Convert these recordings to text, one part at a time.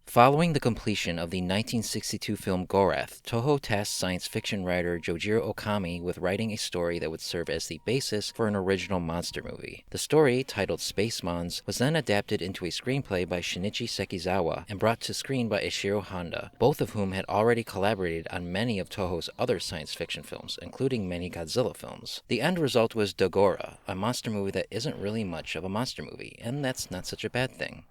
Following the completion of the 1962 film Gorath, Toho tasked science fiction writer Jojiro Okami with writing a story that would serve as the basis for an original monster movie. The story, titled Space Mons, was then adapted into a screenplay by Shinichi Sekizawa and brought to screen by Ishiro Honda, both of whom had already collaborated on many of Toho's other science fiction films, including many Godzilla films. The end result was Dogora, a monster movie that isn't really much of a monster movie, and that's not such a bad thing.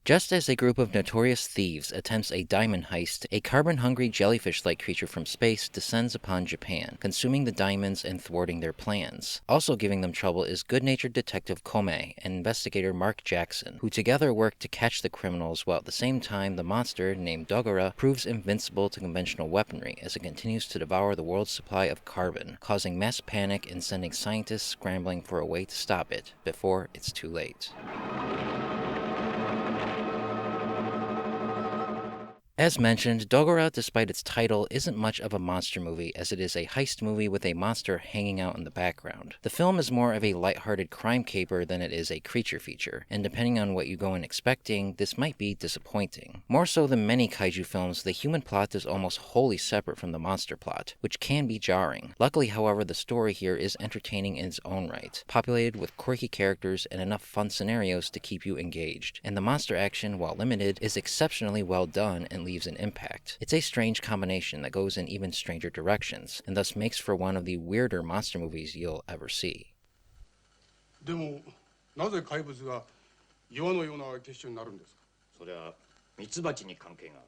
Just as a group of notorious thieves attempts a diamond heist, a carbon-hungry jellyfish-like creature from space descends upon Japan, consuming the diamonds and thwarting their plans. Also giving them trouble is good-natured detective Komai and investigator Mark Jackson, who together work to catch the criminals while at the same time the monster, named Dogora, proves invincible to conventional weaponry as it continues to devour the world's supply of carbon, causing mass panic and sending scientists scrambling for a way to stop it before it's too late. As mentioned, Dogora, despite its title, isn't much of a monster movie as it is a heist movie with a monster hanging out in the background. The film is more of a lighthearted crime caper than it is a creature feature, and depending on what you go in expecting, this might be disappointing. More so than many kaiju films, the human plot is almost wholly separate from the monster plot, which can be jarring. Luckily, however, the story here is entertaining in its own right, populated with quirky characters and enough fun scenarios to keep you engaged, and the monster action, while limited, is exceptionally well done and leaves an impact. It's a strange combination that goes in even stranger directions, and thus makes for one of the weirder monster movies you'll ever see. でも、なぜ怪物が岩のような結晶になるんですか？それはミツバチに関係がある。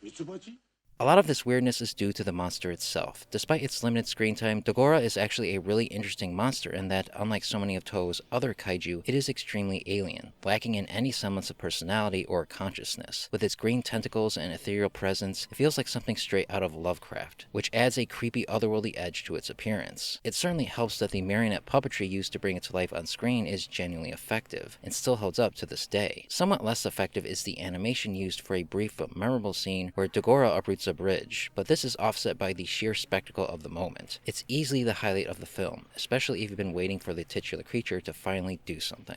ミツバチ? A lot of this weirdness is due to the monster itself. Despite its limited screen time, Dogora is actually a really interesting monster in that, unlike so many of Toho's other kaiju, it is extremely alien, lacking in any semblance of personality or consciousness. With its green tentacles and ethereal presence, it feels like something straight out of Lovecraft, which adds a creepy otherworldly edge to its appearance. It certainly helps that the marionette puppetry used to bring it to life on screen is genuinely effective, and still holds up to this day. Somewhat less effective is the animation used for a brief but memorable scene where Dogora uproots a bridge, but this is offset by the sheer spectacle of the moment. It's easily the highlight of the film, especially if you've been waiting for the titular creature to finally do something.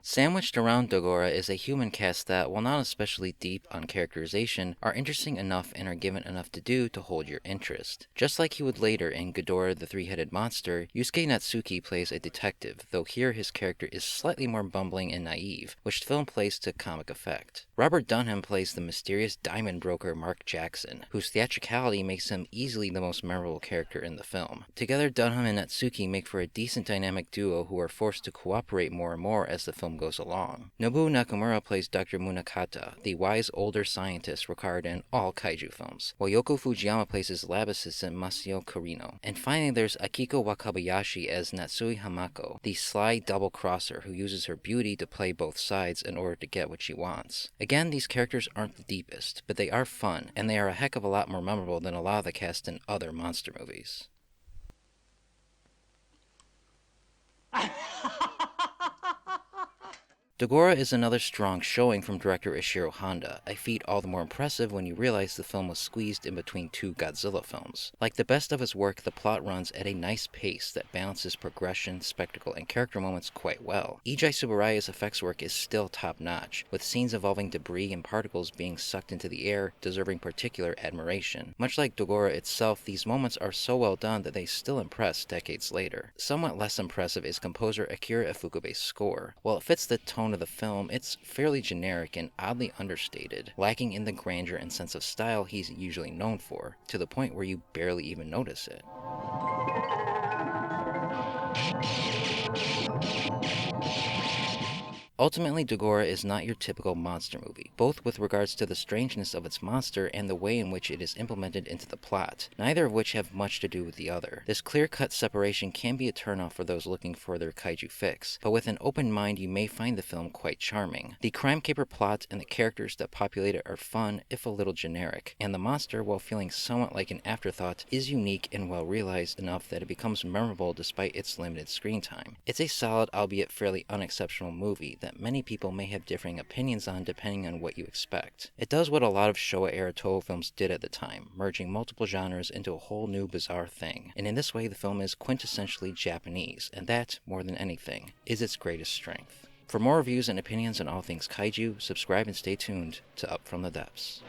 Sandwiched around Dogora is a human cast that, while not especially deep on characterization, are interesting enough and are given enough to do to hold your interest. Just like he would later in Ghidorah the Three-Headed Monster, Yusuke Natsuki plays a detective, though here his character is slightly more bumbling and naive, which the film plays to comic effect. Robert Dunham plays the mysterious diamond broker Mark Jackson, whose theatricality makes him easily the most memorable character in the film. Together, Dunham and Natsuki make for a decent dynamic duo who are forced to cooperate more and more as the film goes along. Nobuo Nakamura plays Dr. Munakata, the wise older scientist required in all kaiju films, while Yoko Fujiyama plays his lab assistant Masayo Kirino. And finally, there's Akiko Wakabayashi as Natsui Hamako, the sly double-crosser who uses her beauty to play both sides in order to get what she wants. Again, these characters aren't the deepest, but they are fun, and they are a heck of a lot more memorable than a lot of the cast in other monster movies. Dogora is another strong showing from director Ishiro Honda, a feat all the more impressive when you realize the film was squeezed in between two Godzilla films. Like the best of his work, the plot runs at a nice pace that balances progression, spectacle, and character moments quite well. Eiji Tsuburaya's effects work is still top-notch, with scenes involving debris and particles being sucked into the air deserving particular admiration. Much like Dogora itself, these moments are so well done that they still impress decades later. Somewhat less impressive is composer Akira Ifukube's score. While it fits the tone of the film, it's fairly generic and oddly understated, lacking in the grandeur and sense of style he's usually known for, to the point where you barely even notice it. Ultimately, Dogora is not your typical monster movie, both with regards to the strangeness of its monster and the way in which it is implemented into the plot, neither of which have much to do with the other. This clear-cut separation can be a turnoff for those looking for their kaiju fix, but with an open mind you may find the film quite charming. The crime caper plot and the characters that populate it are fun, if a little generic, and the monster, while feeling somewhat like an afterthought, is unique and well realized enough that it becomes memorable despite its limited screen time. It's a solid, albeit fairly unexceptional movie that many people may have differing opinions on depending on what you expect. It does what a lot of Showa-era Toho films did at the time, merging multiple genres into a whole new bizarre thing, and in this way the film is quintessentially Japanese, and that, more than anything, is its greatest strength. For more reviews and opinions on all things kaiju, subscribe and stay tuned to Up From the Depths.